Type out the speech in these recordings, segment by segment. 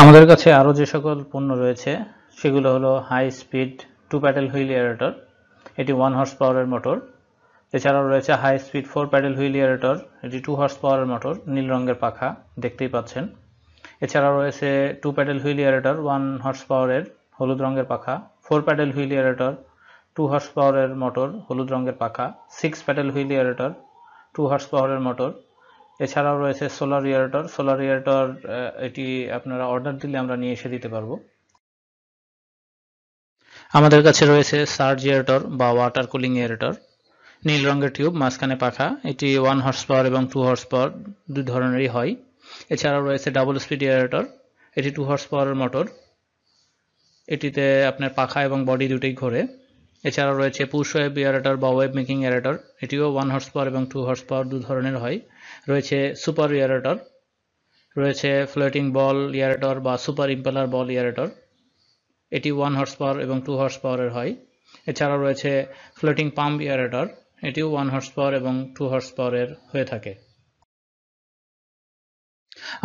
আমাদের কাছে আরও যে সকল পণ্য রয়েছে সেগুলো হলো high speed 2 paddle wheel aerator, এটি 1 হর্স পাওয়ারের মোটর। এছাড়াও রয়েছে high speed 4 paddle wheel aerator, এটি 2 হর্স পাওয়ারের মোটর, নীল রঙের পাখা দেখতেই পাচ্ছেন। এছাড়াও রয়েছে 2 প্যাডেল হুইল এয়ারেটর 1 হর্স পাওয়ারের, হলুদ রঙের পাখা। 4 প্যাডেল হুইল এয়ারেটর 2 হর্স পাওয়ারের মোটর, হলুদ রঙের পাখা। 6 প্যাডেল হুইল এয়ারেটর 2 হর্স পাওয়ারের মোটর। এছাড়াও রয়েছে সোলার এয়ারেটর, এটি আপনারা অর্ডার দিলে আমরা নিয়ে এসে দিতে পারবো। আমাদের কাছে রয়েছে সার্জ এয়ারেটর বা ওয়াটার কুলিং এয়ারেটর, নীল রঙের টিউব, মাঝখানে পাখা। এটি 1 হর্স পাওয়ার এবং 2 হর্স পাওয়ার দুই ধরনেরই হয়। এছাড়াও রয়েছে ডাবল স্পিড এয়ারেটর, এটি 2 হর্স পাওয়ারের মোটর, এটিতে আপনার পাখা এবং বডি দুটোই ঘোরে। এছাড়াও রয়েছে পুশ ওয়েব এয়ারেটর বা ওয়েব মেকিং এয়ারেটর, এটিও 1 হর্স পাওয়ার এবং 2 হর্স পাওয়ার দু ধরনের হয়। রয়েছে সুপার এয়ারেটর, রয়েছে ফ্লোটিং বল এয়ারেটর বা সুপার ইম্পেলার বল এয়ারেটর, এটি 1 হর্স পাওয়ার এবং 2 হর্স পাওয়ারের হয়। এছাড়াও রয়েছে ফ্লোটিং পাম্প এয়ারেটর, এটিও 1 হর্স পাওয়ার এবং 2 হর্স পাওয়ারের হয়ে থাকে।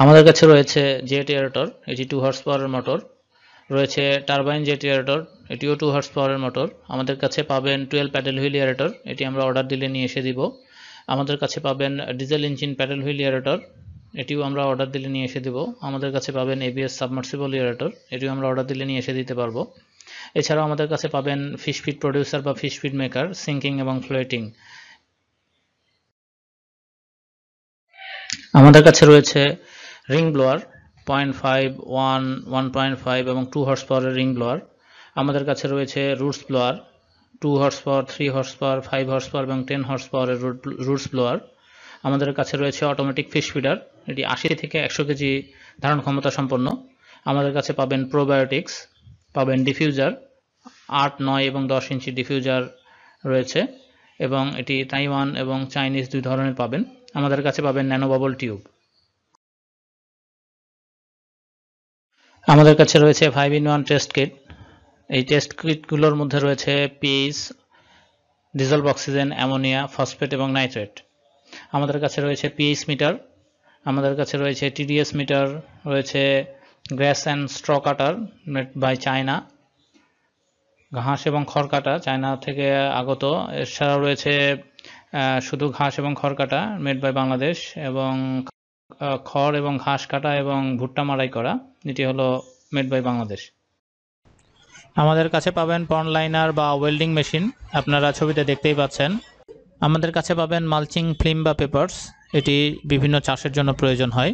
আমাদের কাছে রয়েছে জেট এয়ারেটর, এটি 2 হর্স পাওয়ারের মোটর। রয়েছে টারবাইন জেট এয়ারেটর, এটিও 2 হর্স পাওয়ারের মোটর। আমাদের কাছে পাবেন 12 প্যাডেল হুইল এয়ারেটর, এটি আমরা অর্ডার দিলে নিয়ে এসে দিব। আমাদের কাছে পাবেন diesel engine pedal wheel aerator, এটিও আমরা অর্ডার দিলে নিয়ে এসে দিব। আমাদের কাছে পাবেন এবিএস সাবমার্সিবল এয়ারেটর, এটিও আমরা অর্ডার দিলে নিয়ে এসে দিতে পারবো। এছাড়াও আমাদের কাছে পাবেন ফিশ ফিড প্রডিউসার বা ফিশ ফিড মেকার, সিঙ্কিং এবং ফ্লোটিং। আমাদের কাছে রয়েছে রিং ব্লোয়ার 0.5, 1, 1.5 এবং 2 হর্স পাওয়ারের রিং ব্লোয়ার। আমাদের কাছে রয়েছে roots blower 2 horse power, 3 horse power, 5 horse power এবং 10 হর্স পাওয়ারের রুটস ব্লোয়ার। আমাদের কাছে রয়েছে অটোমেটিক ফিশ ফিডার, এটি 80 থেকে 100 কেজি ধারণ ক্ষমতা সম্পন্ন। আমাদের কাছে পাবেন প্রোবায়োটিক্স, পাবেন ডিফিউজার 8, 9 এবং 10 ইঞ্চি ডিফিউজার রয়েছে এবং এটি তাইওয়ান এবং চাইনিজ দুই ধরনের পাবেন। আমাদের কাছে পাবেন ন্যানো বাবল টিউব। আমাদের কাছে রয়েছে 5-in-1 টেস্ট কিট, এই টেস্ট কিটগুলোর মধ্যে রয়েছে pH, dissolved oxygen, ammonia, phosphate এবং নাইট্রেট। আমাদের কাছে রয়েছে পিএইচ মিটার, আমাদের কাছে রয়েছে টিডিএস মিটার, রয়েছে grass and straw cutter made by China, ঘাস এবং খড় কাটা চায়না থেকে আগত। এছাড়াও রয়েছে শুধু ঘাস এবং খড় কাটা মেড বাই বাংলাদেশ, এবং খড় এবং ঘাস কাটা এবং ভুট্টা মাড়াই করা, এটি হলো মেড বাই বাংলাদেশ। আমাদের কাছে পাবেন পন্ড লাইনার বা ওয়েল্ডিং মেশিন, আপনারা ছবিতে দেখতেই পাচ্ছেন। আমাদের কাছে পাবেন মালচিং ফিল্ম বা পেপারস, এটি বিভিন্ন চাষের জন্য প্রয়োজন হয়।